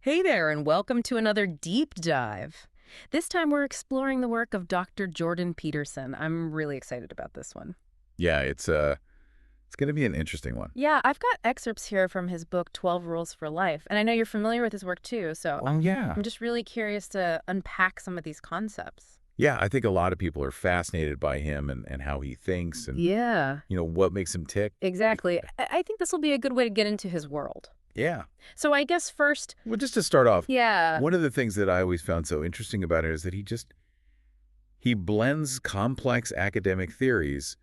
Hey there, and welcome to another deep dive. This time we're exploring the work of Dr. Jordan Peterson. I'm really excited about this one. Yeah, it's going to be an interesting one. Yeah, I've got excerpts here from his book, 12 Rules for Life, and I know you're familiar with his work too, so Oh, yeah. I'm just really curious to unpack some of these concepts. Yeah, I think a lot of people are fascinated by him and how he thinks and, Yeah, what makes him tick. exactly. I think this will be a good way to get into his world. Yeah. So I guess first, Well, just to start off, yeah, one of the things that I always found so interesting about it is that he blends complex academic theories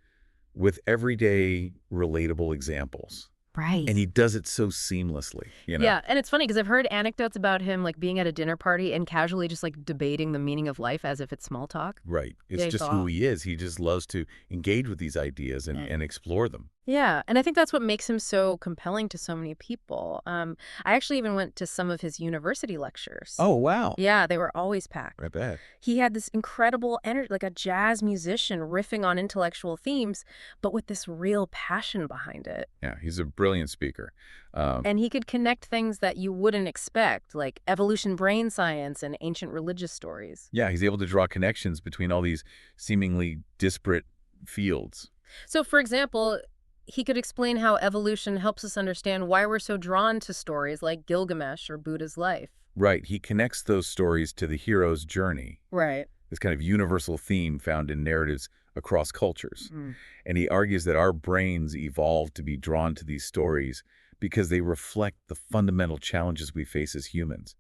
with everyday relatable examples. right. And he does it so seamlessly. Yeah, and it's funny because I've heard anecdotes about him like being at a dinner party and casually just like debating the meaning of life as if it's small talk. Right. It's Yeah, just who he is. He just loves to engage with these ideas and explore them. yeah, and I think that's what makes him so compelling to so many people. I actually even went to some of his university lectures. Oh, wow. Yeah, they were always packed. I bet. He had this incredible energy, like a jazz musician riffing on intellectual themes, but with this real passion behind it. Yeah, he's a brilliant speaker. And he could connect things that you wouldn't expect, like evolution brain science and ancient religious stories. Yeah, he's able to draw connections between all these seemingly disparate fields. So, for example, he could explain how evolution helps us understand why we're so drawn to stories like Gilgamesh or Buddha's life. Right, he connects those stories to the hero's journey, Right. this kind of universal theme found in narratives across cultures. Mm. And he argues that our brains evolved to be drawn to these stories because they reflect the fundamental challenges we face as humans,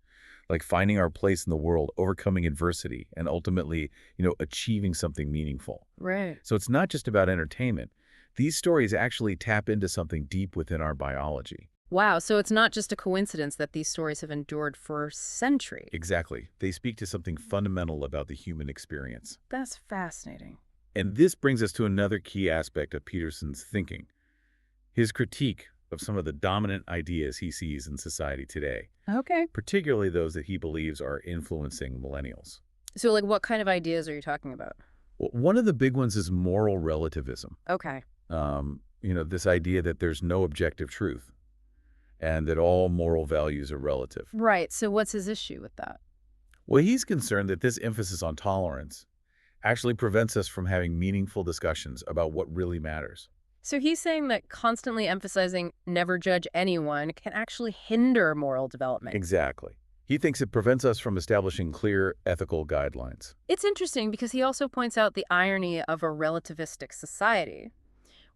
like finding our place in the world, overcoming adversity, and ultimately, achieving something meaningful. Right. So it's not just about entertainment. These stories actually tap into something deep within our biology. Wow, so it's not just a coincidence that these stories have endured for centuries. Exactly. They speak to something fundamental about the human experience. That's fascinating. And this brings us to another key aspect of Peterson's thinking, his critique of some of the dominant ideas he sees in society today, Okay. particularly those that he believes are influencing millennials. So, like, what kind of ideas are you talking about? Well, one of the big ones is moral relativism. Okay. This idea that there's no objective truth and that all moral values are relative. Right. So, what's his issue with that? Well, he's concerned that this emphasis on tolerance actually prevents us from having meaningful discussions about what really matters. So, he's saying that constantly emphasizing never judge anyone can actually hinder moral development. Exactly. He thinks it prevents us from establishing clear ethical guidelines. It's interesting because he also points out the irony of a relativistic society,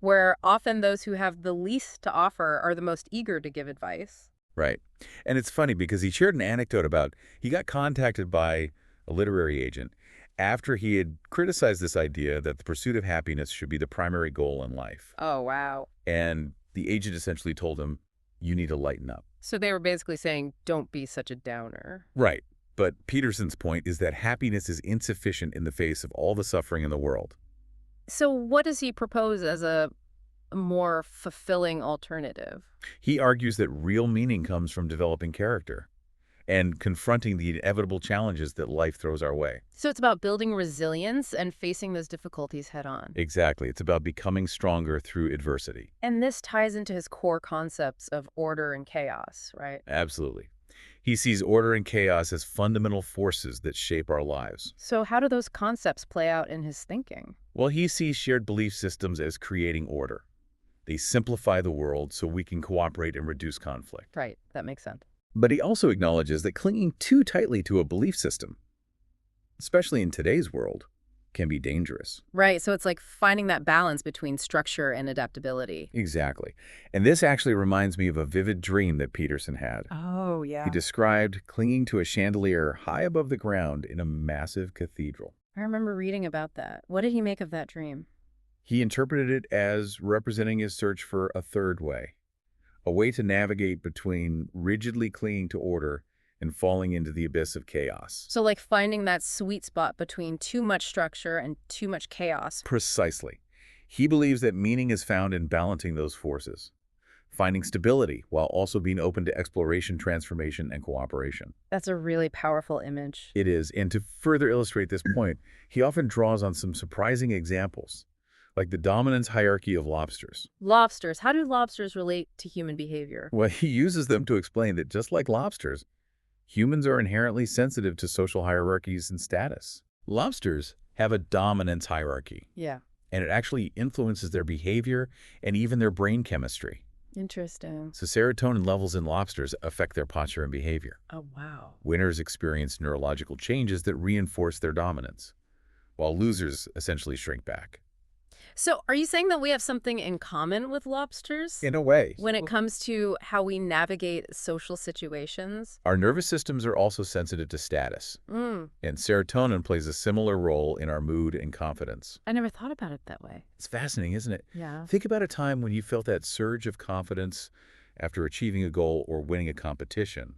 where often those who have the least to offer are the most eager to give advice. Right. And it's funny because he shared an anecdote about he got contacted by a literary agent after he had criticized this idea that the pursuit of happiness should be the primary goal in life. Oh, wow. And the agent essentially told him, you need to lighten up. So they were basically saying, don't be such a downer. Right. But Peterson's point is that happiness is insufficient in the face of all the suffering in the world. So what does he propose as a more fulfilling alternative? He argues that real meaning comes from developing character and confronting the inevitable challenges that life throws our way. So it's about building resilience and facing those difficulties head on. Exactly. It's about becoming stronger through adversity. And this ties into his core concepts of order and chaos, right? Absolutely. He sees order and chaos as fundamental forces that shape our lives. So how do those concepts play out in his thinking? Well, he sees shared belief systems as creating order. They simplify the world so we can cooperate and reduce conflict. Right, that makes sense. But he also acknowledges that clinging too tightly to a belief system, especially in today's world, can be dangerous. Right, so it's like finding that balance between structure and adaptability. Exactly. And this actually reminds me of a vivid dream that Peterson had. Oh, yeah. He described clinging to a chandelier high above the ground in a massive cathedral. I remember reading about that. What did he make of that dream? He interpreted it as representing his search for a third way, a way to navigate between rigidly clinging to order and falling into the abyss of chaos. So like finding that sweet spot between too much structure and too much chaos. Precisely. He believes that meaning is found in balancing those forces, finding stability while also being open to exploration, transformation, and cooperation. That's a really powerful image. It is. And to further illustrate this point, he often draws on some surprising examples, like the dominance hierarchy of lobsters. Lobsters. How do lobsters relate to human behavior? Well, he uses them to explain that just like lobsters, Humans are inherently sensitive to social hierarchies and status. Lobsters have a dominance hierarchy, Yeah. and it actually influences their behavior and even their brain chemistry. Interesting. So serotonin levels in lobsters affect their posture and behavior. Oh, wow. Winners experience neurological changes that reinforce their dominance, while losers essentially shrink back. So are you saying that we have something in common with lobsters In a way, when it comes to how we navigate social situations? our nervous systems are also sensitive to status, Mm, and serotonin plays a similar role in our mood and confidence. I never thought about it that way. It's fascinating, isn't it? Yeah. Think about a time when you felt that surge of confidence after achieving a goal or winning a competition.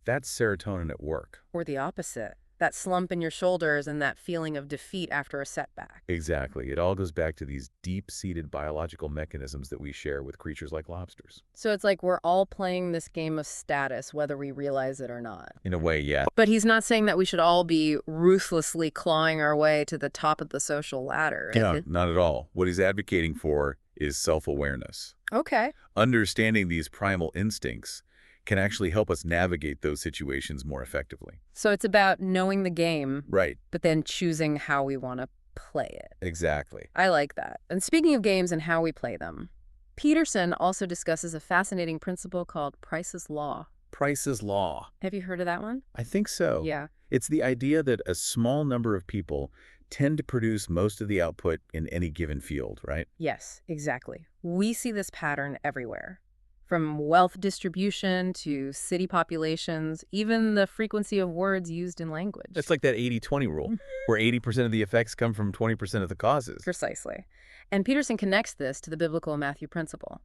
That's serotonin at work. Or the opposite. That slump in your shoulders and that feeling of defeat after a setback. Exactly. It all goes back to these deep-seated biological mechanisms that we share with creatures like lobsters. So it's like we're all playing this game of status, whether we realize it or not. In a way, yeah. But he's not saying that we should all be ruthlessly clawing our way to the top of the social ladder. Yeah, not at all. What he's advocating for is self-awareness. Okay. Understanding these primal instincts can actually help us navigate those situations more effectively. So it's about knowing the game, Right. but then choosing how we want to play it. Exactly. I like that. And speaking of games and how we play them, Peterson also discusses a fascinating principle called Price's Law. Price's Law. Have you heard of that one? I think so. Yeah. It's the idea that a small number of people tend to produce most of the output in any given field, right? Yes, exactly. We see this pattern everywhere. From wealth distribution to city populations, even the frequency of words used in language. It's like that 80-20 rule, where 80% of the effects come from 20% of the causes. Precisely. And Peterson connects this to the biblical Matthew principle.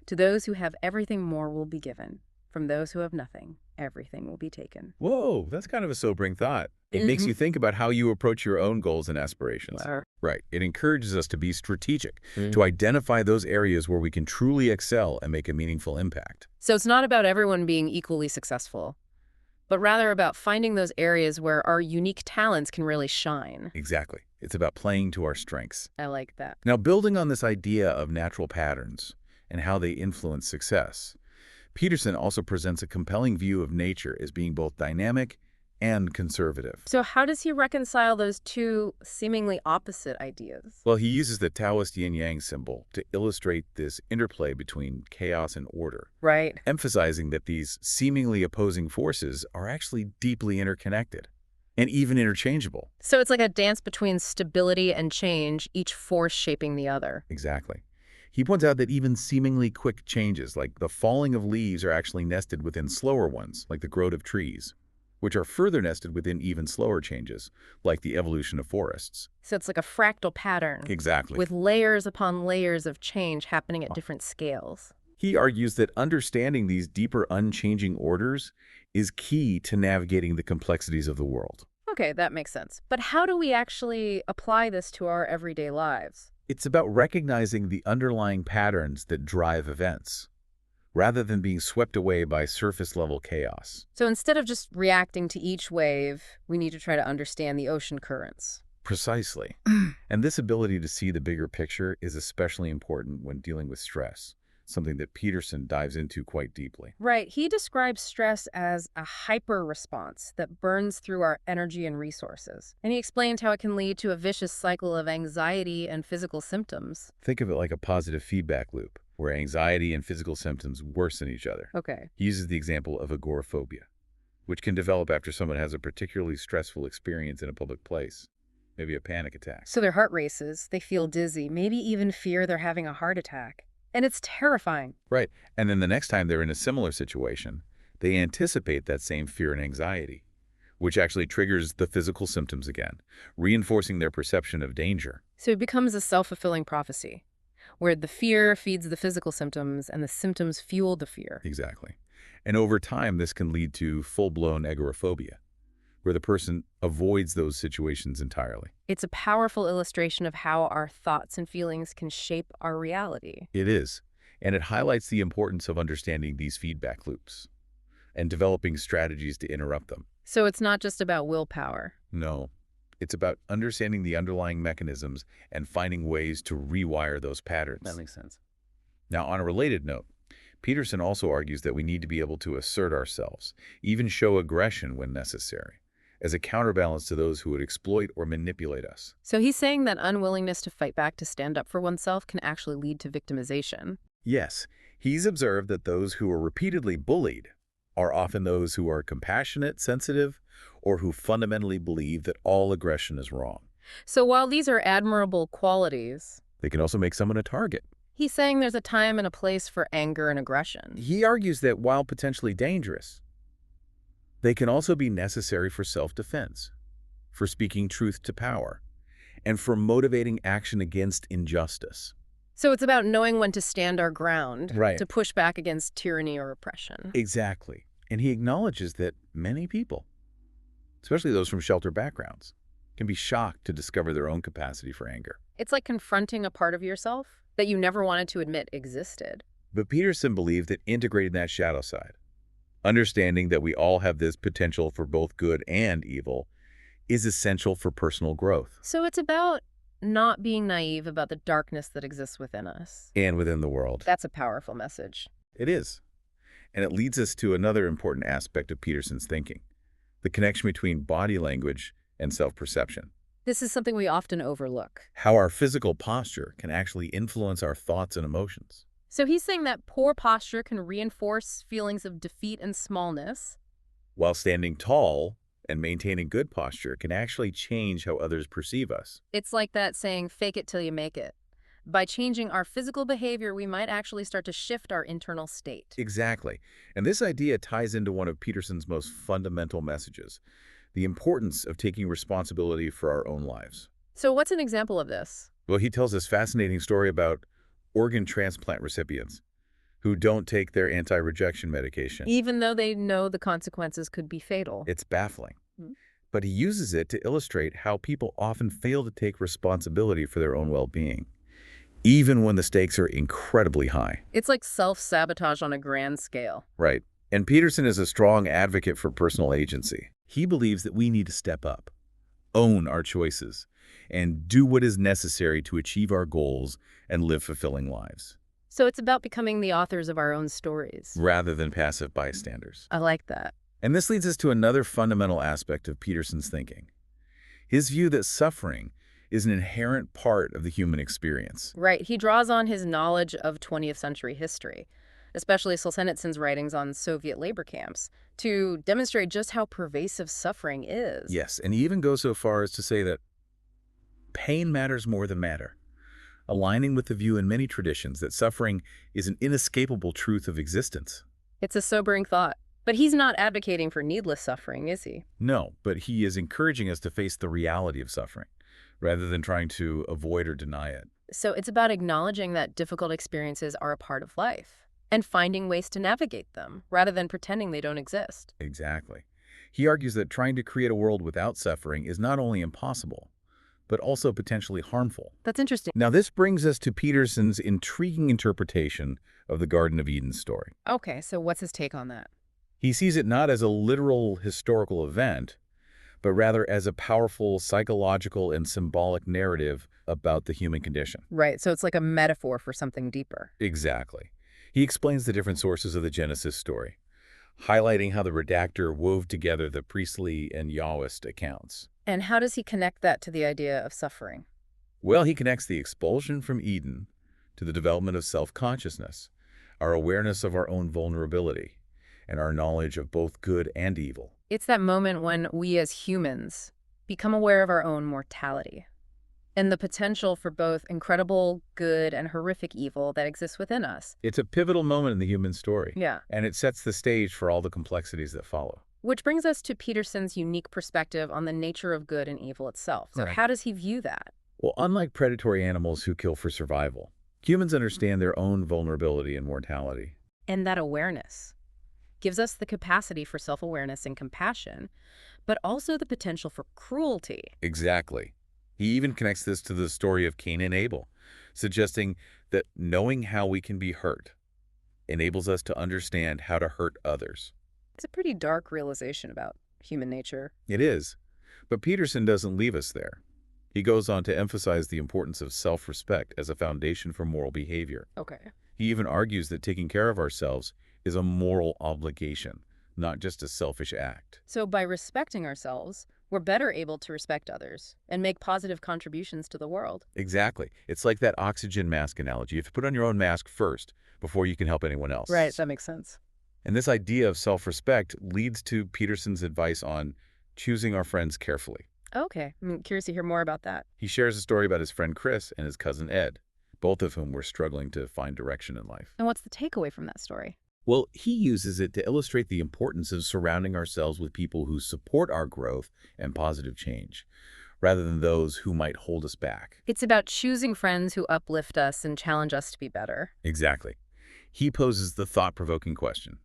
To those who have everything, more will be given. From those who have nothing, everything will be taken. Whoa, that's kind of a sobering thought. It makes you think about how you approach your own goals and aspirations. Right. It encourages us to be strategic, to identify those areas where we can truly excel and make a meaningful impact. So it's not about everyone being equally successful, but rather about finding those areas where our unique talents can really shine. Exactly. It's about playing to our strengths. I like that. Now, building on this idea of natural patterns and how they influence success, Peterson also presents a compelling view of nature as being both dynamic and conservative. So how does he reconcile those two seemingly opposite ideas? Well, he uses the Taoist yin-yang symbol to illustrate this interplay between chaos and order, Right. emphasizing that these seemingly opposing forces are actually deeply interconnected and even interchangeable. So it's like a dance between stability and change, each force shaping the other. Exactly. He points out that even seemingly quick changes, like the falling of leaves, are actually nested within slower ones, like the growth of trees, which are further nested within even slower changes, like the evolution of forests. So it's like a fractal pattern. Exactly. With layers upon layers of change happening at different scales. He argues that understanding these deeper unchanging orders is key to navigating the complexities of the world. Okay, that makes sense. But how do we actually apply this to our everyday lives? It's about recognizing the underlying patterns that drive events, rather than being swept away by surface-level chaos. So instead of just reacting to each wave, we need to try to understand the ocean currents. Precisely. And this ability to see the bigger picture is especially important when dealing with stress, something that Peterson dives into quite deeply. Right. He describes stress as a hyper response that burns through our energy and resources. And he explained how it can lead to a vicious cycle of anxiety and physical symptoms. Think of it like a positive feedback loop, where anxiety and physical symptoms worsen each other. Okay. He uses the example of agoraphobia, which can develop after someone has a particularly stressful experience in a public place, maybe a panic attack. So their heart races, they feel dizzy, maybe even fear they're having a heart attack. And it's terrifying. Right. And then the next time they're in a similar situation, they anticipate that same fear and anxiety, which actually triggers the physical symptoms again, reinforcing their perception of danger. So it becomes a self-fulfilling prophecy, where the fear feeds the physical symptoms and the symptoms fuel the fear. Exactly. And over time, this can lead to full-blown agoraphobia, where the person avoids those situations entirely. It's a powerful illustration of how our thoughts and feelings can shape our reality. It is, and it highlights the importance of understanding these feedback loops and developing strategies to interrupt them. So it's not just about willpower. No, it's about understanding the underlying mechanisms and finding ways to rewire those patterns. makes sense. Now, on a related note, Peterson also argues that we need to be able to assert ourselves, even show aggression when necessary, as a counterbalance to those who would exploit or manipulate us. So he's saying that unwillingness to fight back to stand up for oneself can actually lead to victimization. Yes, he's observed that those who are repeatedly bullied are often those who are compassionate, sensitive, or who fundamentally believe that all aggression is wrong. So while these are admirable qualities, They can also make someone a target. he's saying there's a time and a place for anger and aggression. He argues that while potentially dangerous, they can also be necessary for self-defense, for speaking truth to power, and for motivating action against injustice. So it's about knowing when to stand our ground, Right. to push back against tyranny or oppression. Exactly. And he acknowledges that many people, especially those from sheltered backgrounds, can be shocked to discover their own capacity for anger. It's like confronting a part of yourself that you never wanted to admit existed. But Peterson believed that integrating that shadow side, understanding that we all have this potential for both good and evil, is essential for personal growth So it's about not being naive about the darkness that exists within us. and within the world. That's a powerful message. It is. And it leads us to another important aspect of Peterson's thinking, the connection between body language and self-perception. This is something we often overlook. How our physical posture can actually influence our thoughts and emotions. So he's saying that poor posture can reinforce feelings of defeat and smallness. While standing tall and maintaining good posture can actually change how others perceive us. It's like that saying, fake it till you make it. By changing our physical behavior, we might actually start to shift our internal state. Exactly. And this idea ties into one of Peterson's most fundamental messages, the importance of taking responsibility for our own lives. So what's an example of this? Well, he tells this fascinating story about organ transplant recipients who don't take their anti-rejection medication. Even though they know the consequences could be fatal. It's baffling. Hmm. But he uses it to illustrate how people often fail to take responsibility for their own well-being, even when the stakes are incredibly high. It's like self-sabotage on a grand scale. Right. And Peterson is a strong advocate for personal agency. He believes that we need to step up, own our choices, and do what is necessary to achieve our goals and live fulfilling lives, So it's about becoming the authors of our own stories. rather than passive bystanders. I like that. And this leads us to another fundamental aspect of Peterson's thinking, his view that suffering is an inherent part of the human experience. Right. He draws on his knowledge of 20th century history, especially Solzhenitsyn's writings on Soviet labor camps, to demonstrate just how pervasive suffering is. Yes, and he even goes so far as to say that pain matters more than matter, aligning with the view in many traditions that suffering is an inescapable truth of existence. It's a sobering thought. But he's not advocating for needless suffering, is he? No, but he is encouraging us to face the reality of suffering, rather than trying to avoid or deny it. So it's about acknowledging that difficult experiences are a part of life and finding ways to navigate them, rather than pretending they don't exist. Exactly. He argues that trying to create a world without suffering is not only impossible, but also potentially harmful. That's interesting. Now, this brings us to Peterson's intriguing interpretation of the Garden of Eden story. Okay, so what's his take on that? He sees it not as a literal historical event, but rather as a powerful psychological and symbolic narrative about the human condition. Right, so it's like a metaphor for something deeper. Exactly. He explains the different sources of the Genesis story, highlighting how the redactor wove together the priestly and Yahwist accounts. And how does he connect that to the idea of suffering? Well, he connects the expulsion from Eden to the development of self-consciousness, our awareness of our own vulnerability, and our knowledge of both good and evil. It's that moment when we as humans become aware of our own mortality and the potential for both incredible good and horrific evil that exists within us. It's a pivotal moment in the human story, Yeah. and it sets the stage for all the complexities that follow. Which brings us to Peterson's unique perspective on the nature of good and evil itself. So Right. how does he view that? Well, unlike predatory animals who kill for survival, humans understand their own vulnerability and mortality. And that awareness gives us the capacity for self-awareness and compassion, but also the potential for cruelty. Exactly. He even connects this to the story of Cain and Abel, suggesting that knowing how we can be hurt enables us to understand how to hurt others. It's a pretty dark realization about human nature. It is. But Peterson doesn't leave us there. He goes on to emphasize the importance of self-respect as a foundation for moral behavior. Okay. He even argues that taking care of ourselves is a moral obligation, not just a selfish act. So by respecting ourselves, we're better able to respect others and make positive contributions to the world. Exactly. It's like that oxygen mask analogy. You have to put on your own mask first before you can help anyone Right, else. that makes sense. And this idea of self-respect leads to Peterson's advice on choosing our friends carefully. Okay, I'm curious to hear more about that. He shares a story about his friend Chris and his cousin Ed, both of whom were struggling to find direction in life. And what's the takeaway from that story? Well, he uses it to illustrate the importance of surrounding ourselves with people who support our growth and positive change, rather than those who might hold us back. It's about choosing friends who uplift us and challenge us to be better. Exactly. He poses the thought-provoking question.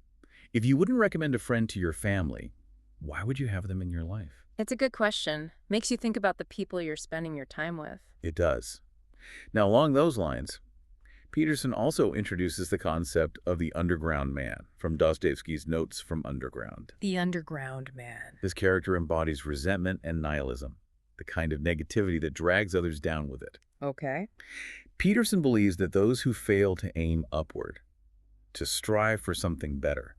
If you wouldn't recommend a friend to your family, why would you have them in your life? It's a good question. Makes you think about the people you're spending your time with. It does. Now, along those lines, Peterson also introduces the concept of the underground man from Dostoevsky's Notes from Underground. The underground man. This character embodies resentment and nihilism, the kind of negativity that drags others down with it. Okay. Peterson believes that those who fail to aim upward, to strive for something better,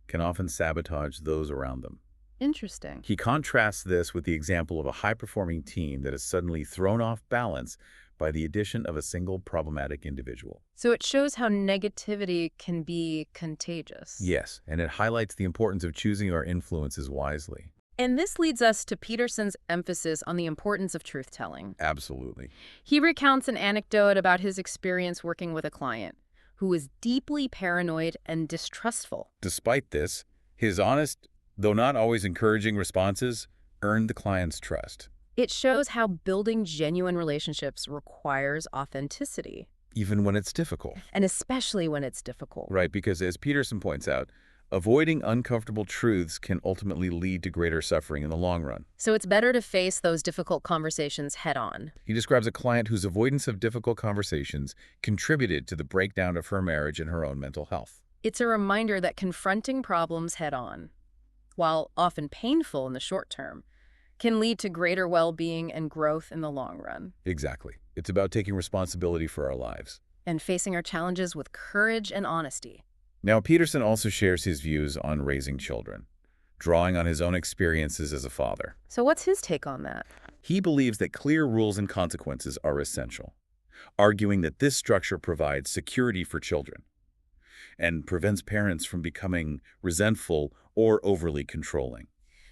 can often sabotage those around them. Interesting. He contrasts this with the example of a high-performing team that is suddenly thrown off balance by the addition of a single problematic individual. So it shows how negativity can be contagious. Yes, and it highlights the importance of choosing our influences wisely. And this leads us to Peterson's emphasis on the importance of truth-telling. Absolutely. He recounts an anecdote about his experience working with a client who was deeply paranoid and distrustful. Despite this, his honest, though not always encouraging responses earned the client's trust, It shows how building genuine relationships requires authenticity, even when it's difficult. and especially when it's difficult. Right, because as Peterson points out, avoiding uncomfortable truths can ultimately lead to greater suffering in the long run. So it's better to face those difficult conversations head-on. He describes a client whose avoidance of difficult conversations contributed to the breakdown of her marriage and her own mental health. It's a reminder that confronting problems head-on, while often painful in the short term, can lead to greater well-being and growth in the long run. Exactly. It's about taking responsibility for our lives. And facing our challenges with courage and honesty. Now, Peterson also shares his views on raising children, drawing on his own experiences as a father. So what's his take on that? He believes that clear rules and consequences are essential, arguing that this structure provides security for children and prevents parents from becoming resentful or overly controlling.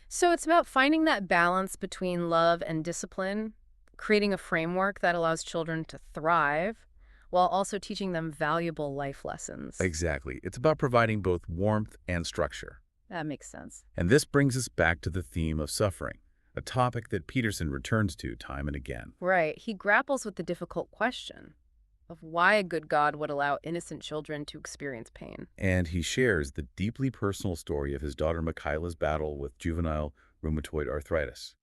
So it's about finding that balance between love and discipline, creating a framework that allows children to thrive, while also teaching them valuable life lessons. Exactly. It's about providing both warmth and structure. That makes sense. And this brings us back to the theme of suffering, a topic that Peterson returns to time and again. Right. He grapples with the difficult question of why a good God would allow innocent children to experience pain. And he shares the deeply personal story of his daughter Michaela's battle with juvenile rheumatoid arthritis.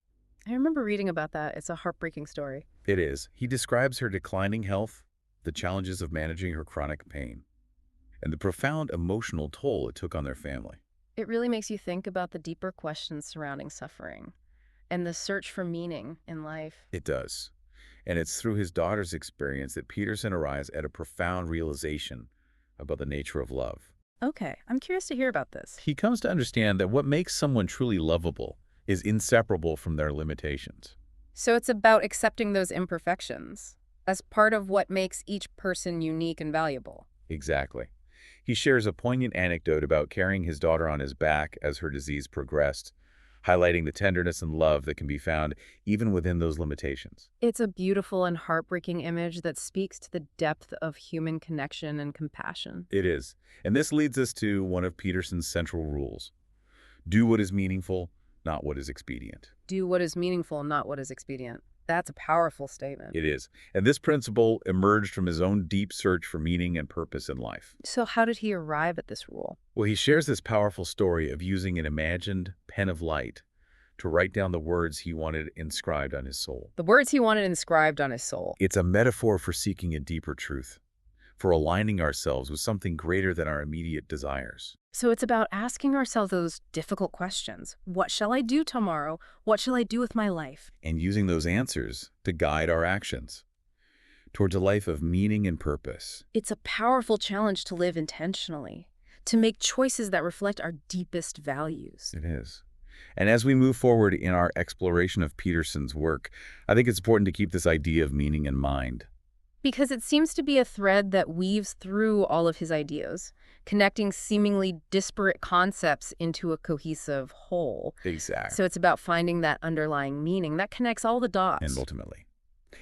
I remember reading about that. It's a heartbreaking story. It is. He describes her declining health, the challenges of managing her chronic pain, and the profound emotional toll it took on their family. It really makes you think about the deeper questions surrounding suffering and the search for meaning in life. It does. And it's through his daughter's experience that Peterson arrives at a profound realization about the nature of love. Okay, I'm curious to hear about this. He comes to understand that what makes someone truly lovable is inseparable from their limitations. So it's about accepting those imperfections as part of what makes each person unique and valuable. Exactly. He shares a poignant anecdote about carrying his daughter on his back as her disease progressed, highlighting the tenderness and love that can be found even within those limitations. It's a beautiful and heartbreaking image that speaks to the depth of human connection and compassion. It is. And this leads us to one of Peterson's central rules. Do what is meaningful, not what is expedient. Do what is meaningful, not what is expedient. That's a powerful statement. It is. And this principle emerged from his own deep search for meaning and purpose in life. So how did he arrive at this rule? Well, he shares this powerful story of using an imagined pen of light to write down the words he wanted inscribed on his soul. The words he wanted inscribed on his soul. It's a metaphor for seeking a deeper truth, for aligning ourselves with something greater than our immediate desires. So it's about asking ourselves those difficult questions. What shall I do tomorrow? What shall I do with my life? And using those answers to guide our actions. towards a life of meaning and purpose. It's a powerful challenge to live intentionally, to make choices that reflect our deepest values. It is. And as we move forward in our exploration of Peterson's work, I think it's important to keep this idea of meaning in mind. Because it seems to be a thread that weaves through all of his ideas, connecting seemingly disparate concepts into a cohesive whole. Exactly. So it's about finding that underlying meaning that connects all the And dots. ultimately,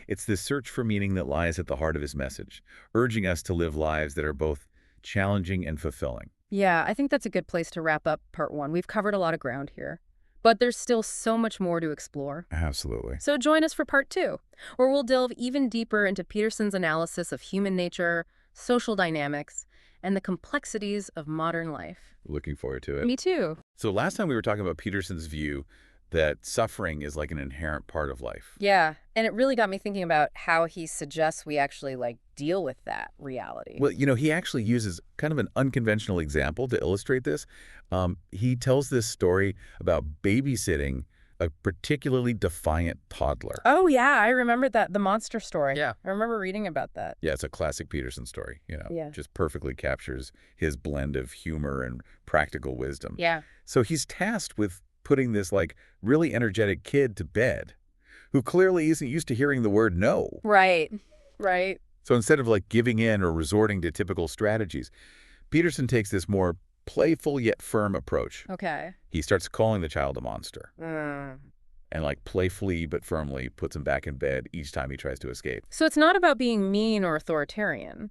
it's this search for meaning that lies at the heart of his message, urging us to live lives that are both challenging and fulfilling. Yeah, I think that's a good place to wrap up part one. We've covered a lot of ground here, but there's still so much more to explore. Absolutely. So join us for part two, where we'll delve even deeper into Peterson's analysis of human nature, social dynamics, and the complexities of modern life. Looking forward to it. Me too. So last time we were talking about Peterson's view that suffering is like an inherent part of life. Yeah, and it really got me thinking about how he suggests we actually deal with that reality. Well, he actually uses kind of an unconventional example to illustrate this. He tells this story about babysitting a particularly defiant toddler. Oh yeah, I remembered that, the monster story. Yeah. I remember reading about that. Yeah, it's a classic Peterson story, Yeah. just perfectly captures his blend of humor and practical wisdom. Yeah. So he's tasked with putting this really energetic kid to bed who clearly isn't used to hearing the word no. Right. Right. So instead of giving in or resorting to typical strategies, Peterson takes this more playful yet firm approach. Okay. He starts calling the child a monster Mm. and playfully but firmly puts him back in bed each time he tries to escape. So it's not about being mean or authoritarian,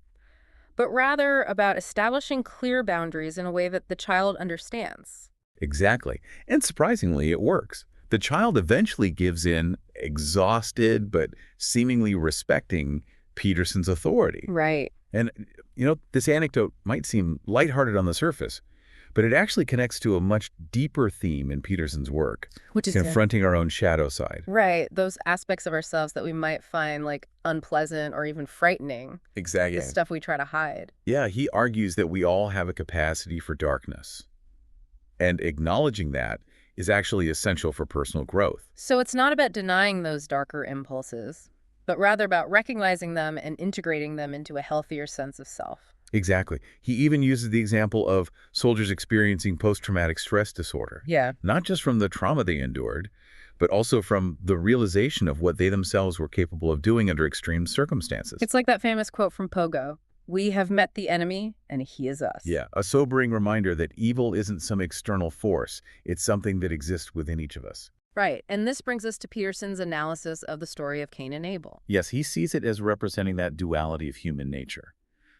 but rather about establishing clear boundaries in a way that the child understands. Exactly. And surprisingly, it works. The child eventually gives in, exhausted but seemingly respecting Peterson's authority. Right. And, this anecdote might seem lighthearted on the surface, but it actually connects to a much deeper theme in Peterson's work, Which is confronting our own shadow side. right. Those aspects of ourselves that we might find unpleasant or even frightening. Exactly. The stuff we try to hide. Yeah, he argues that we all have a capacity for darkness. And acknowledging that is actually essential for personal growth. So it's not about denying those darker impulses, but rather about recognizing them and integrating them into a healthier sense of self. Exactly. He even uses the example of soldiers experiencing post-traumatic stress disorder, Yeah. not just from the trauma they endured, but also from the realization of what they themselves were capable of doing under extreme circumstances. It's like that famous quote from Pogo. We have met the enemy, and he is us. Yeah, a sobering reminder that evil isn't some external force. It's something that exists within each of us. Right. And this brings us to Peterson's analysis of the story of Cain and Abel. Yes, he sees it as representing that duality of human nature,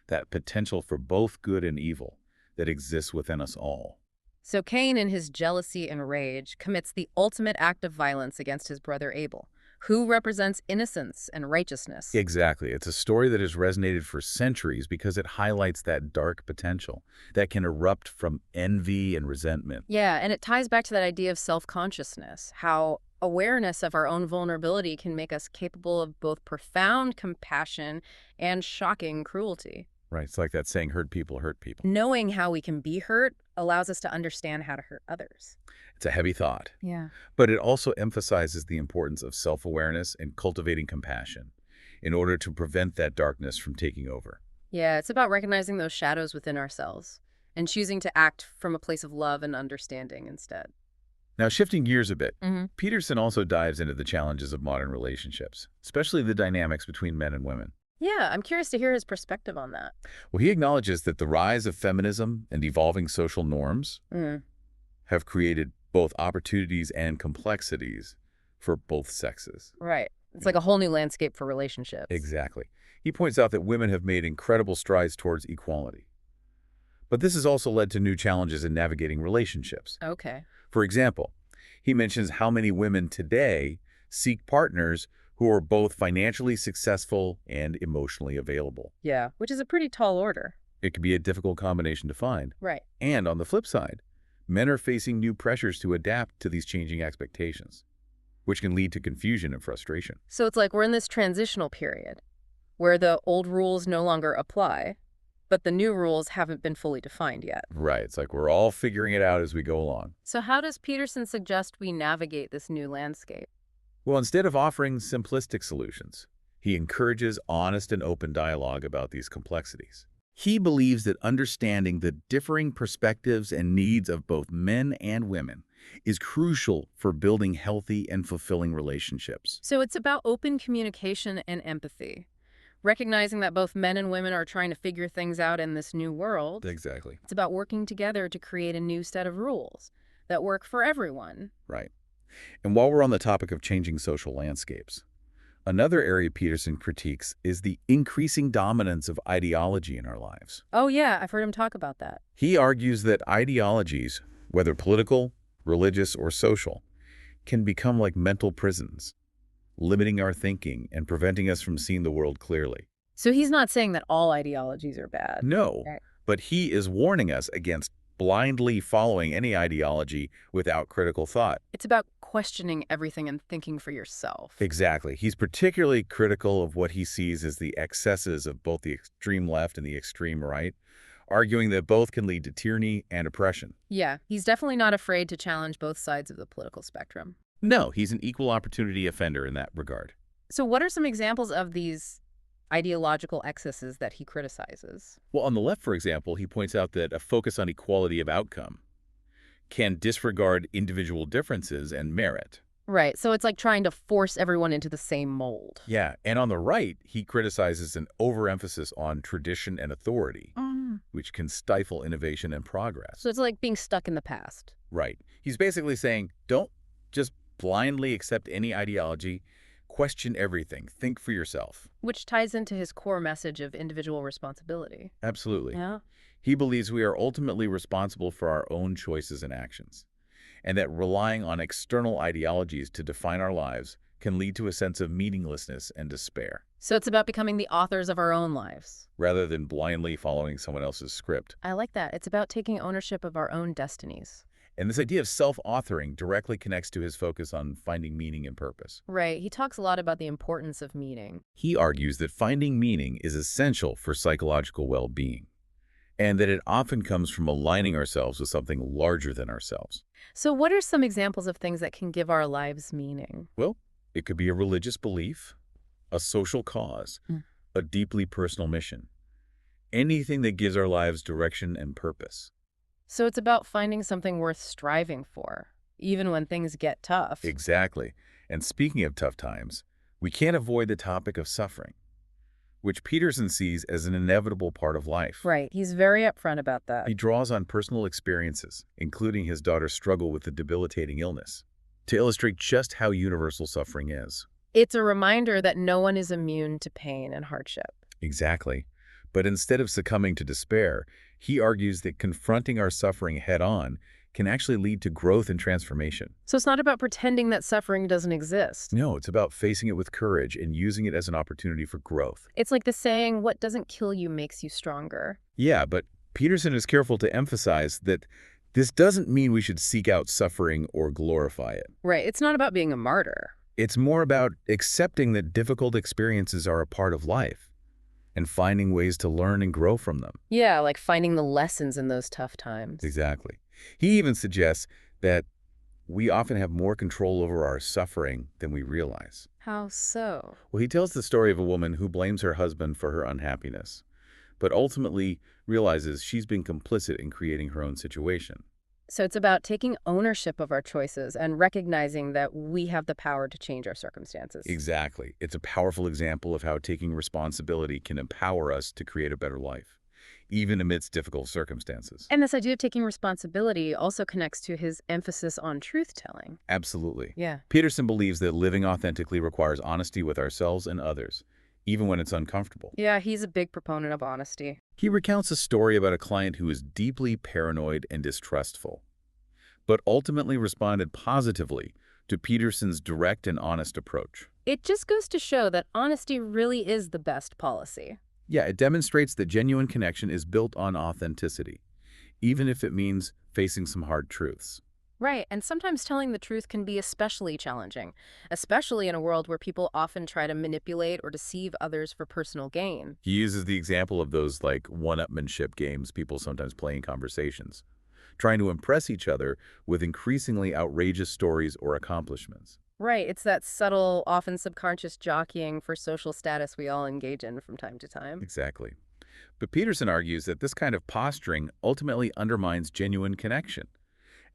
that potential for both good and evil that exists within us all. So Cain, in his jealousy and rage, commits the ultimate act of violence against his brother Abel, who represents innocence and righteousness. Exactly. It's a story that has resonated for centuries because it highlights that dark potential that can erupt from envy and resentment. Yeah, and it ties back to that idea of self-consciousness, how awareness of our own vulnerability can make us capable of both profound compassion and shocking cruelty. Right. It's like that saying, hurt people hurt people. Knowing how we can be hurt allows us to understand how to hurt others. It's a heavy thought, Yeah. but it also emphasizes the importance of self-awareness and cultivating compassion in order to prevent that darkness from taking over. Yeah, it's about recognizing those shadows within ourselves and choosing to act from a place of love and understanding instead. Now, shifting gears a bit, Mm-hmm. Peterson also dives into the challenges of modern relationships, especially the dynamics between men and women. Yeah, I'm curious to hear his perspective on that. Well, he acknowledges that the rise of feminism and evolving social norms Mm. have created both opportunities and complexities for both sexes. Right. It's like a whole new landscape for relationships. Exactly. He points out that women have made incredible strides towards equality. But this has also led to new challenges in navigating relationships. Okay. For example, he mentions how many women today seek partners who are both financially successful and emotionally available. Yeah, which is a pretty tall order. It can be a difficult combination to find. Right. And on the flip side, men are facing new pressures to adapt to these changing expectations, which can lead to confusion and frustration. So it's like we're in this transitional period where the old rules no longer apply, but the new rules haven't been fully defined yet. Right. It's like we're all figuring it out as we go along. So how does Peterson suggest we navigate this new landscape? Well, instead of offering simplistic solutions, He encourages honest and open dialogue about these complexities. He believes that understanding the differing perspectives and needs of both men and women is crucial for building healthy and fulfilling relationships. So it's about open communication and empathy, recognizing that both men and women are trying to figure things out in this new world. Exactly. It's about working together to create a new set of rules that work for everyone. Right. And while we're on the topic of changing social landscapes, another area Peterson critiques is the increasing dominance of ideology in our lives. Oh, yeah, I've heard him talk about that. He argues that ideologies, whether political, religious, or social, can become like mental prisons, limiting our thinking and preventing us from seeing the world clearly. So he's not saying that all ideologies are bad. No, Right. but he is warning us against blindly following any ideology without critical thought. It's about questioning everything and thinking for yourself. Exactly. He's particularly critical of what he sees as the excesses of both the extreme left and the extreme right, arguing that both can lead to tyranny and oppression. Yeah, he's definitely not afraid to challenge both sides of the political spectrum. No, he's an equal opportunity offender in that regard. So what are some examples of these ideological excesses that he criticizes? Well, on the left, for example, he points out that a focus on equality of outcome can disregard individual differences and merit. Right, so it's like trying to force everyone into the same mold. Yeah, and on the right, he criticizes an overemphasis on tradition and authority, which can stifle innovation and progress. So it's like being stuck in the past. Right. He's basically saying, don't just blindly accept any ideology, question everything, think for yourself. Which ties into his core message of individual responsibility. Absolutely. Yeah. He believes we are ultimately responsible for our own choices and actions, and that relying on external ideologies to define our lives can lead to a sense of meaninglessness and despair, So it's about becoming the authors of our own lives. rather than blindly following someone else's script. I like that. It's about taking ownership of our own destinies. And this idea of self-authoring directly connects to his focus on finding meaning and purpose. Right, he talks a lot about the importance of meaning. He argues that finding meaning is essential for psychological well-being, and that it often comes from aligning ourselves with something larger than ourselves. So what are some examples of things that can give our lives meaning? Well, it could be a religious belief, a social cause, Mm. a deeply personal mission, anything that gives our lives direction and purpose. So it's about finding something worth striving for, even when things get tough. Exactly. And speaking of tough times, we can't avoid the topic of suffering, which Peterson sees as an inevitable part of life. Right, he's very upfront about that. He draws on personal experiences, including his daughter's struggle with a debilitating illness, to illustrate just how universal suffering is. It's a reminder that no one is immune to pain and hardship. Exactly. But instead of succumbing to despair, he argues that confronting our suffering head-on can actually lead to growth and transformation. So it's not about pretending that suffering doesn't exist. No, it's about facing it with courage and using it as an opportunity for growth. It's like the saying, what doesn't kill you makes you stronger. Yeah, but Peterson is careful to emphasize that this doesn't mean we should seek out suffering or glorify it. Right, it's not about being a martyr. It's more about accepting that difficult experiences are a part of life and finding ways to learn and grow from them. Yeah, like finding the lessons in those tough times. Exactly. He even suggests that we often have more control over our suffering than we realize. How so? Well, he tells the story of a woman who blames her husband for her unhappiness, but ultimately realizes she's been complicit in creating her own situation. So it's about taking ownership of our choices and recognizing that we have the power to change our circumstances. Exactly. It's a powerful example of how taking responsibility can empower us to create a better life, even amidst difficult circumstances. And this idea of taking responsibility also connects to his emphasis on truth-telling. Absolutely. Yeah. Peterson believes that living authentically requires honesty with ourselves and others, even when it's uncomfortable. Yeah, he's a big proponent of honesty. He recounts a story about a client who was deeply paranoid and distrustful, but ultimately responded positively to Peterson's direct and honest approach. It just goes to show that honesty really is the best policy. Yeah, it demonstrates that genuine connection is built on authenticity, even if it means facing some hard truths. Right, and sometimes telling the truth can be especially challenging, especially in a world where people often try to manipulate or deceive others for personal gain. He uses the example of those like one-upmanship games people sometimes play in conversations, trying to impress each other with increasingly outrageous stories or accomplishments. Right, it's that subtle, often subconscious jockeying for social status we all engage in from time to time. Exactly. But Peterson argues that this kind of posturing ultimately undermines genuine connection,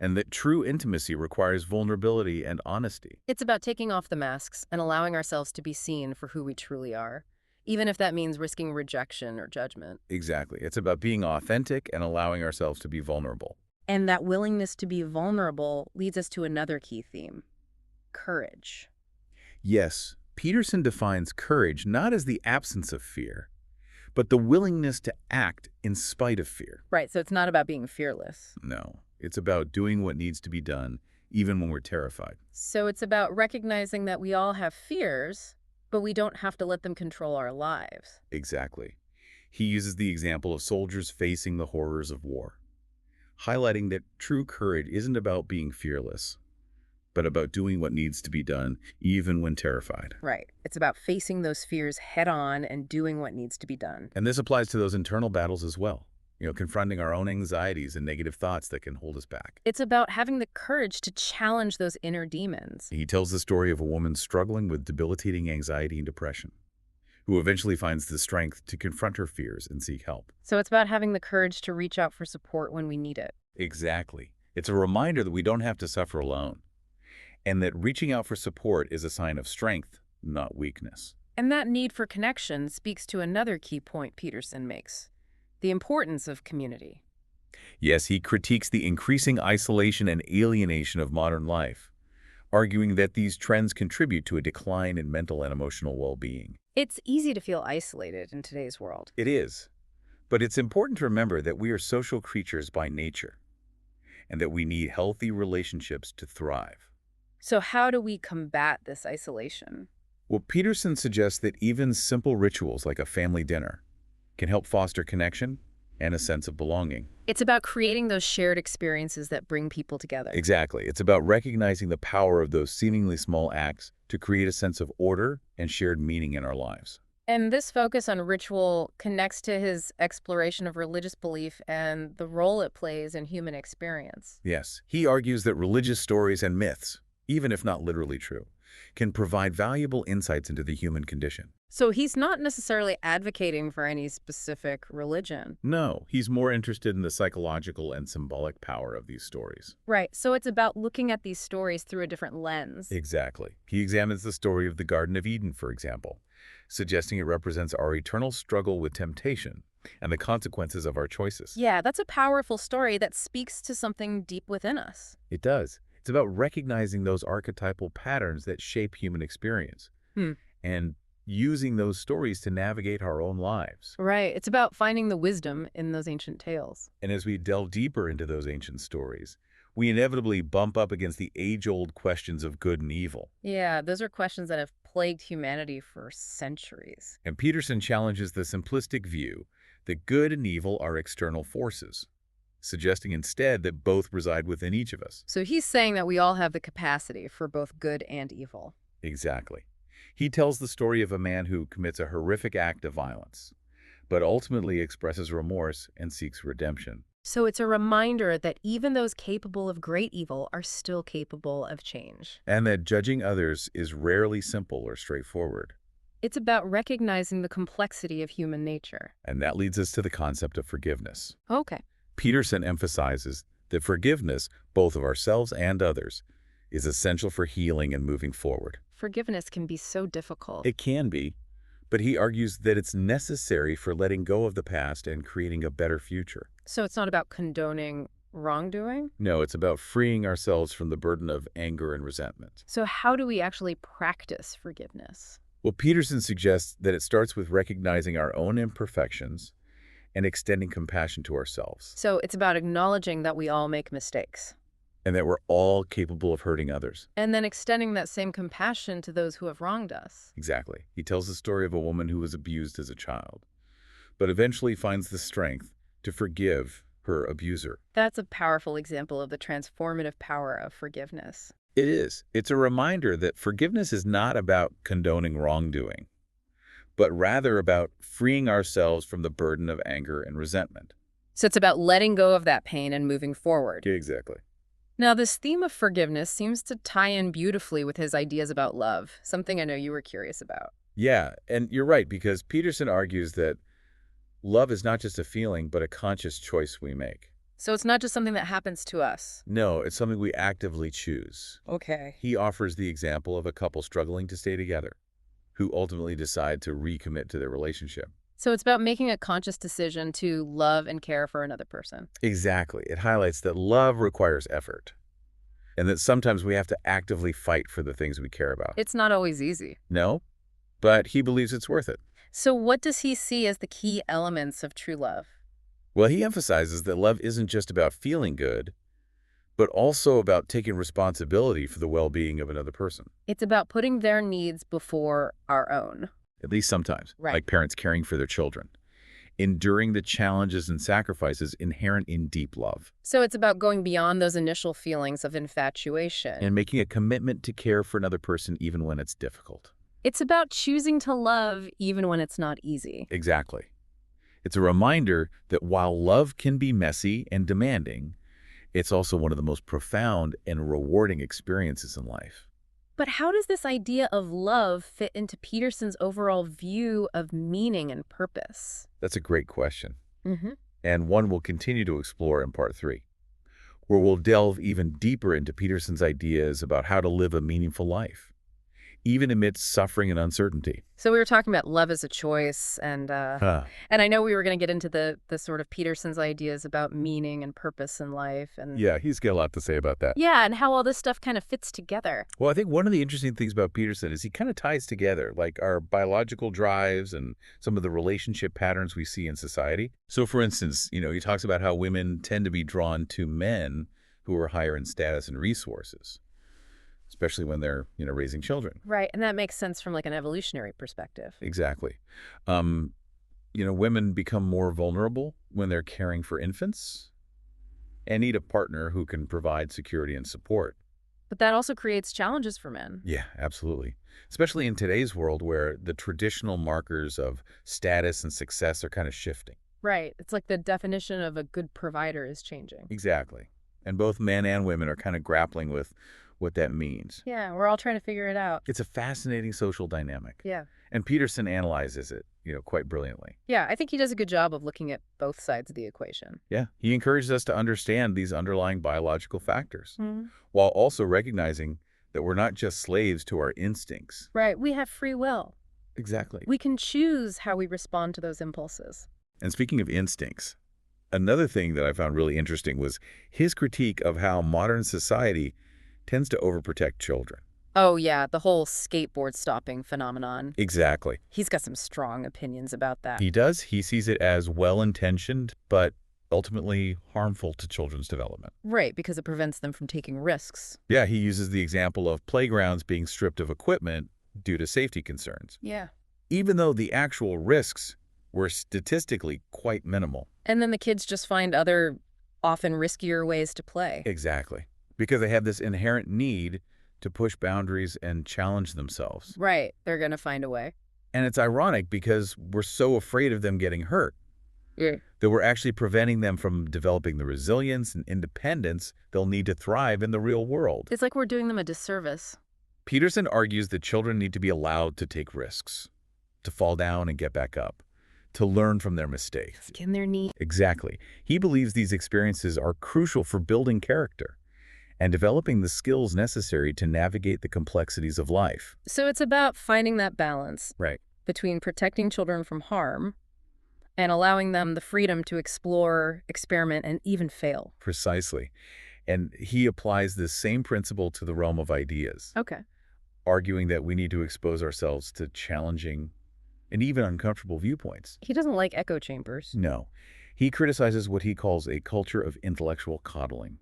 and that true intimacy requires vulnerability and honesty. It's about taking off the masks and allowing ourselves to be seen for who we truly are, even if that means risking rejection or judgment. Exactly. It's about being authentic and allowing ourselves to be vulnerable. And that willingness to be vulnerable leads us to another key theme: courage. Yes, Peterson defines courage not as the absence of fear, but the willingness to act in spite of fear. Right, so it's not about being fearless. No, it's about doing what needs to be done, even when we're terrified. So it's about recognizing that we all have fears, but we don't have to let them control our lives. Exactly. He uses the example of soldiers facing the horrors of war, highlighting that true courage isn't about being fearless, but about doing what needs to be done, even when terrified. Right. It's about facing those fears head on and doing what needs to be done. And this applies to those internal battles as well, confronting our own anxieties and negative thoughts that can hold us back. It's about having the courage to challenge those inner demons. He tells the story of a woman struggling with debilitating anxiety and depression, who eventually finds the strength to confront her fears and seek help. So it's about having the courage to reach out for support when we need it. Exactly. It's a reminder that we don't have to suffer alone, and that reaching out for support is a sign of strength, not weakness. And that need for connection speaks to another key point Peterson makes: the importance of community. Yes, he critiques the increasing isolation and alienation of modern life, arguing that these trends contribute to a decline in mental and emotional well-being. It's easy to feel isolated in today's world. It is, but it's important to remember that we are social creatures by nature, and that we need healthy relationships to thrive. So how do we combat this isolation? Well, Peterson suggests that even simple rituals like a family dinner can help foster connection and a sense of belonging. It's about creating those shared experiences that bring people together. Exactly. It's about recognizing the power of those seemingly small acts to create a sense of order and shared meaning in our lives. And this focus on ritual connects to his exploration of religious belief and the role it plays in human experience. Yes, he argues that religious stories and myths, even if not literally true, can provide valuable insights into the human condition. So he's not necessarily advocating for any specific religion. No, he's more interested in the psychological and symbolic power of these stories. Right, so it's about looking at these stories through a different lens. Exactly. He examines the story of the Garden of Eden, for example, suggesting it represents our eternal struggle with temptation and the consequences of our choices. Yeah, that's a powerful story that speaks to something deep within us. It does. It's about recognizing those archetypal patterns that shape human experience and using those stories to navigate our own lives. Right, it's about finding the wisdom in those ancient tales. And as we delve deeper into those ancient stories, we inevitably bump up against the age-old questions of good and evil. Yeah, those are questions that have plagued humanity for centuries. And Peterson challenges the simplistic view that good and evil are external forces, suggesting instead that both reside within each of us. So he's saying that we all have the capacity for both good and evil. Exactly. He tells the story of a man who commits a horrific act of violence, but ultimately expresses remorse and seeks redemption. So it's a reminder that even those capable of great evil are still capable of change. And that judging others is rarely simple or straightforward. It's about recognizing the complexity of human nature. And that leads us to the concept of forgiveness. Okay. Peterson emphasizes that forgiveness, both of ourselves and others, is essential for healing and moving forward. Forgiveness can be so difficult. It can be, but he argues that it's necessary for letting go of the past and creating a better future. So it's not about condoning wrongdoing? No, it's about freeing ourselves from the burden of anger and resentment. So how do we actually practice forgiveness? Well, Peterson suggests that it starts with recognizing our own imperfections and extending compassion to ourselves, So it's about acknowledging that we all make mistakes, and that we're all capable of hurting others. and then extending that same compassion to those who have wronged us. Exactly. He tells the story of a woman who was abused as a child, but eventually finds the strength to forgive her abuser. That's a powerful example of the transformative power of forgiveness. It is. It's a reminder that forgiveness is not about condoning wrongdoing, but rather about freeing ourselves from the burden of anger and resentment. So it's about letting go of that pain and moving forward. Exactly. Now, this theme of forgiveness seems to tie in beautifully with his ideas about love, something I know you were curious about. Yeah, and you're right, because Peterson argues that love is not just a feeling, but a conscious choice we make. So it's not just something that happens to us. No, it's something we actively choose. Okay. He offers the example of a couple struggling to stay together, who ultimately decide to recommit to their relationship. So it's about making a conscious decision to love and care for another person. Exactly. It highlights that love requires effort, and that sometimes we have to actively fight for the things we care about. It's not always easy. No, but he believes it's worth it. So what does he see as the key elements of true love? Well, he emphasizes that love isn't just about feeling good, but also about taking responsibility for the well-being of another person. It's about putting their needs before our own. At least sometimes, Right. like parents caring for their children, enduring the challenges and sacrifices inherent in deep love, So it's about going beyond those initial feelings of infatuation. and making a commitment to care for another person even when it's difficult. It's about choosing to love even when it's not easy. Exactly. It's a reminder that while love can be messy and demanding, it's also one of the most profound and rewarding experiences in life. But how does this idea of love fit into Peterson's overall view of meaning and purpose? That's a great question, Mm-hmm. and one we'll continue to explore in part 3, where we'll delve even deeper into Peterson's ideas about how to live a meaningful life, even amidst suffering and uncertainty. So we were talking about love as a choice, and Huh. I know we were going to get into the sort of Peterson's ideas about meaning and purpose in life, and Yeah, he's got a lot to say about that. yeah, and how all this stuff kind of fits together. Well, I think one of the interesting things about Peterson is he kind of ties together like our biological drives and some of the relationship patterns we see in society. So for instance, he talks about how women tend to be drawn to men who are higher in status and resources, especially when they're, raising children. Right, and that makes sense from like an evolutionary perspective. Exactly. Um, women become more vulnerable when they're caring for infants and need a partner who can provide security and support. But that also creates challenges for men. Yeah, absolutely. Especially in today's world where the traditional markers of status and success are kind of shifting. Right, it's like the definition of a good provider is changing. Exactly. And both men and women are kind of grappling with what that means. Yeah, we're all trying to figure it out. It's a fascinating social dynamic. Yeah. And Peterson analyzes it, quite brilliantly. Yeah, I think he does a good job of looking at both sides of the equation. Yeah, he encourages us to understand these underlying biological factors, Mhm. while also recognizing that we're not just slaves to our instincts. Right, we have free will. Exactly. We can choose how we respond to those impulses. And speaking of instincts, another thing that I found really interesting was his critique of how modern society tends to overprotect children. Oh, yeah, the whole skateboard stopping phenomenon. Exactly. He's got some strong opinions about that. He does. He sees it as well-intentioned, but ultimately harmful to children's development. Right, because it prevents them from taking risks. Yeah, he uses the example of playgrounds being stripped of equipment due to safety concerns, Yeah. even though the actual risks were statistically quite minimal. And then the kids just find other, often riskier ways to play. Exactly. Because they have this inherent need to push boundaries and challenge themselves. Right, they're going to find a way. And it's ironic because we're so afraid of them getting hurt Yeah. that we're actually preventing them from developing the resilience and independence they'll need to thrive in the real world. It's like we're doing them a disservice. Peterson argues that children need to be allowed to take risks, to fall down and get back up, to learn from their mistakes. Skin their knee. Exactly. He believes these experiences are crucial for building character and developing the skills necessary to navigate the complexities of life. So it's about finding that balance Right. between protecting children from harm and allowing them the freedom to explore, experiment, and even fail. Precisely. And he applies this same principle to the realm of ideas, Okay. arguing that we need to expose ourselves to challenging and even uncomfortable viewpoints. He doesn't like echo chambers. No. He criticizes what he calls a culture of intellectual coddling,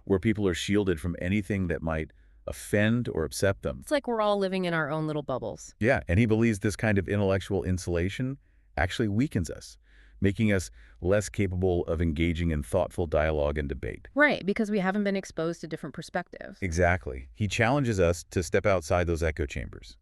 where people are shielded from anything that might offend or upset them. It's like we're all living in our own little bubbles. Yeah, and he believes this kind of intellectual insulation actually weakens us, making us less capable of engaging in thoughtful dialogue and debate. Right, because we haven't been exposed to different perspectives. Exactly. He challenges us to step outside those echo chambers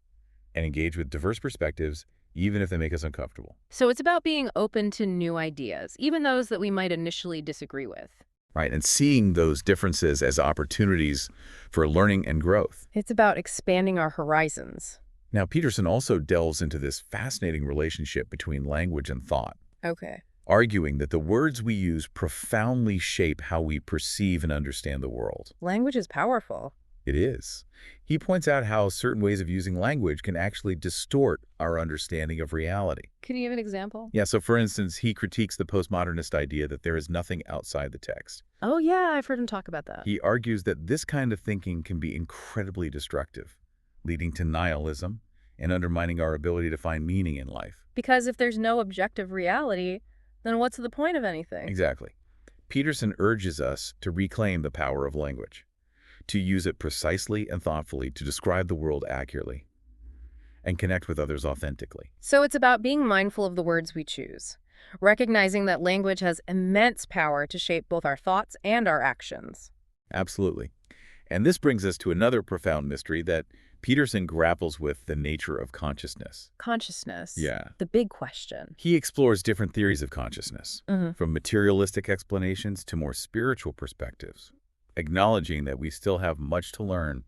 and engage with diverse perspectives, even if they make us uncomfortable. So it's about being open to new ideas, even those that we might initially disagree with. Right, and seeing those differences as opportunities for learning and growth. It's about expanding our horizons. Now, Peterson also delves into this fascinating relationship between language and thought, Okay. arguing that the words we use profoundly shape how we perceive and understand the world. Language is powerful. It is. He points out how certain ways of using language can actually distort our understanding of reality. Can you give an example? Yeah, so for instance, he critiques the postmodernist idea that there is nothing outside the text. Oh, yeah, I've heard him talk about that. He argues that this kind of thinking can be incredibly destructive, leading to nihilism and undermining our ability to find meaning in life. Because if there's no objective reality, then what's the point of anything? Exactly. Peterson urges us to reclaim the power of language, to use it precisely and thoughtfully to describe the world accurately and connect with others authentically. So it's about being mindful of the words we choose, recognizing that language has immense power to shape both our thoughts and our actions. Absolutely. And this brings us to another profound mystery that Peterson grapples with: the nature of consciousness. Consciousness. Yeah. The big question. He explores different theories of consciousness, from materialistic explanations to more spiritual perspectives, acknowledging that we still have much to learn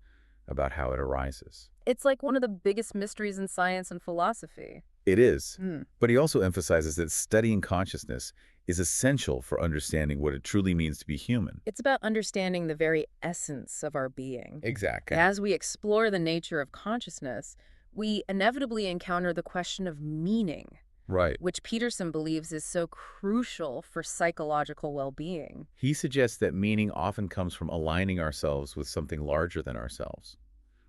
about how it arises. It's like one of the biggest mysteries in science and philosophy. It is, Hmm. but he also emphasizes that studying consciousness is essential for understanding what it truly means to be human. It's about understanding the very essence of our being. Exactly. As we explore the nature of consciousness, we inevitably encounter the question of meaning, Right. which Peterson believes is so crucial for psychological well-being. He suggests that meaning often comes from aligning ourselves with something larger than ourselves,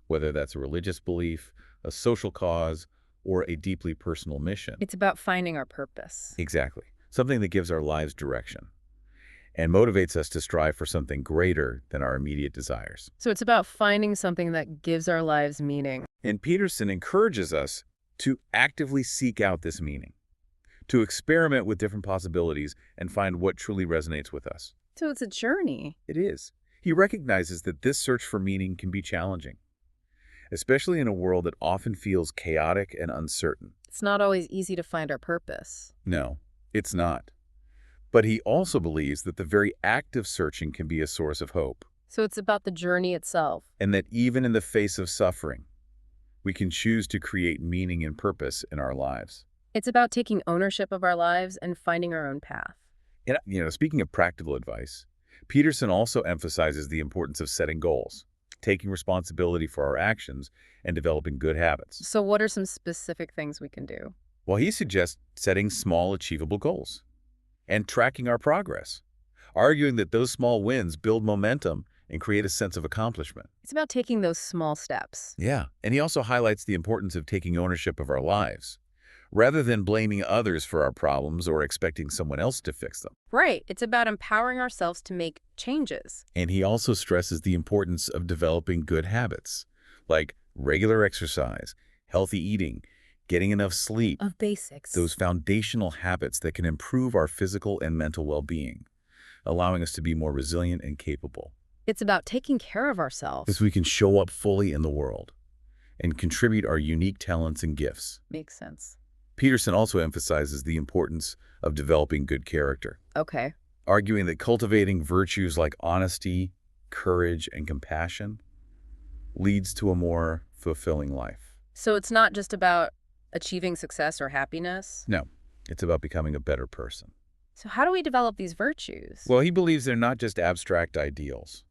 whether that's a religious belief, a social cause, or a deeply personal mission. It's about finding our purpose. Exactly. Something that gives our lives direction and motivates us to strive for something greater than our immediate desires. So it's about finding something that gives our lives meaning. And Peterson encourages us to actively seek out this meaning, to experiment with different possibilities and find what truly resonates with us. So it's a journey. It is. He recognizes that this search for meaning can be challenging, especially in a world that often feels chaotic and uncertain. It's not always easy to find our purpose. No, it's not. But he also believes that the very act of searching can be a source of hope, So it's about the journey itself. and that even in the face of suffering, we can choose to create meaning and purpose in our lives. It's about taking ownership of our lives and finding our own path. And, speaking of practical advice, Peterson also emphasizes the importance of setting goals, taking responsibility for our actions, and developing good habits. So what are some specific things we can do? Well, he suggests setting small, achievable goals and tracking our progress, arguing that those small wins build momentum and create a sense of accomplishment. It's about taking those small steps. Yeah, and he also highlights the importance of taking ownership of our lives, rather than blaming others for our problems or expecting someone else to fix them. Right. It's about empowering ourselves to make changes. And he also stresses the importance of developing good habits, like regular exercise, healthy eating, getting enough sleep, Of basics. those foundational habits that can improve our physical and mental well-being, allowing us to be more resilient and capable, It's about taking care of ourselves. so we can show up fully in the world and contribute our unique talents and gifts. Makes sense. Peterson also emphasizes the importance of developing good character, Okay. arguing that cultivating virtues like honesty, courage, and compassion leads to a more fulfilling life. So it's not just about achieving success or happiness. No, it's about becoming a better person. So how do we develop these virtues? Well, he believes they're not just abstract ideals,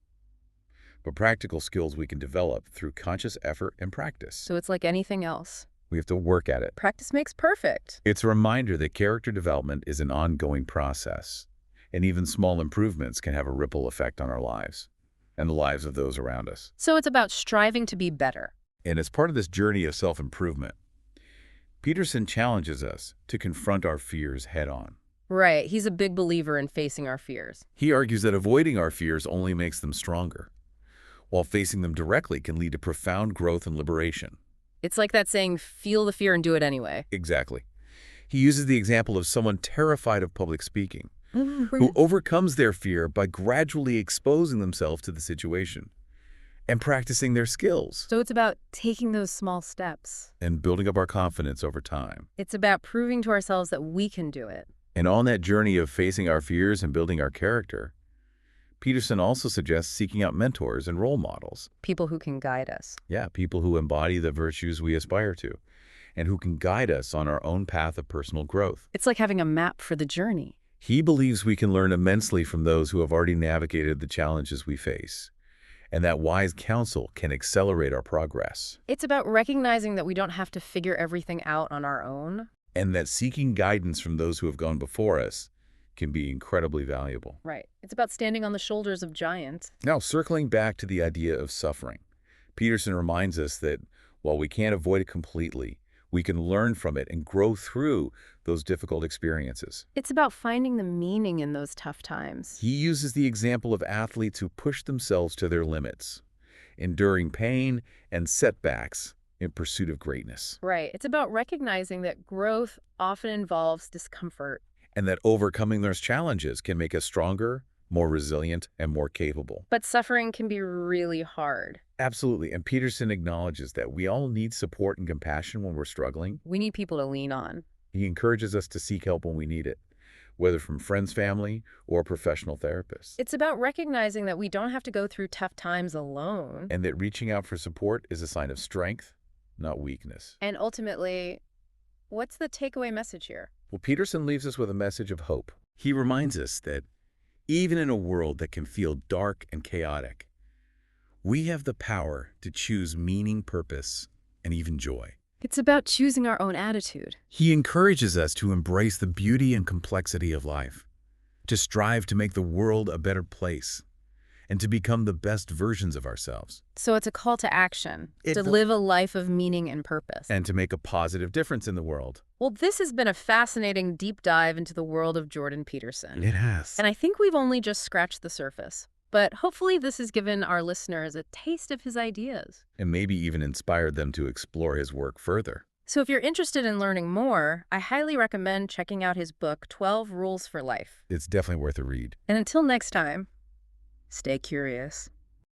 but practical skills we can develop through conscious effort and practice. So it's like anything else. We have to work at it. Practice makes perfect. It's a reminder that character development is an ongoing process, and even small improvements can have a ripple effect on our lives and the lives of those around us. So it's about striving to be better. And as part of this journey of self-improvement, Peterson challenges us to confront our fears head-on. Right. He's a big believer in facing our fears. He argues that avoiding our fears only makes them stronger, while facing them directly can lead to profound growth and liberation. It's like that saying, feel the fear and do it anyway. Exactly. He uses the example of someone terrified of public speaking, who overcomes their fear by gradually exposing themselves to the situation and practicing their skills So it's about taking those small steps. and building up our confidence over time. It's about proving to ourselves that we can do it. And on that journey of facing our fears and building our character, Peterson also suggests seeking out mentors and role models. People who can guide us. Yeah, people who embody the virtues we aspire to and who can guide us on our own path of personal growth. It's like having a map for the journey. He believes we can learn immensely from those who have already navigated the challenges we face, and that wise counsel can accelerate our progress, It's about recognizing that we don't have to figure everything out on our own. and that seeking guidance from those who have gone before us can be incredibly valuable. Right. It's about standing on the shoulders of giants. Now, circling back to the idea of suffering, Peterson reminds us that while we can't avoid it completely, we can learn from it and grow through those difficult experiences. It's about finding the meaning in those tough times. He uses the example of athletes who push themselves to their limits, enduring pain and setbacks in pursuit of greatness, Right. It's about recognizing that growth often involves discomfort. and that overcoming those challenges can make us stronger, more resilient, and more capable. But suffering can be really hard. Absolutely, and Peterson acknowledges that we all need support and compassion when we're struggling. We need people to lean on. He encourages us to seek help when we need it, whether from friends, family, or professional therapists, It's about recognizing that we don't have to go through tough times alone. and that reaching out for support is a sign of strength, not weakness. And ultimately, what's the takeaway message here? Well, Peterson leaves us with a message of hope. He reminds us that even in a world that can feel dark and chaotic, we have the power to choose meaning, purpose, and even joy. It's about choosing our own attitude. He encourages us to embrace the beauty and complexity of life, to strive to make the world a better place, and to become the best versions of ourselves, So it's a call to action, It's to a- live a life of meaning and purpose. and to make a positive difference in the world. Well, this has been a fascinating deep dive into the world of Jordan Peterson. It has. And I think we've only just scratched the surface. But hopefully this has given our listeners a taste of his ideas. And maybe even inspired them to explore his work further. So if you're interested in learning more, I highly recommend checking out his book, 12 Rules for Life. It's definitely worth a read. And until next time, stay curious.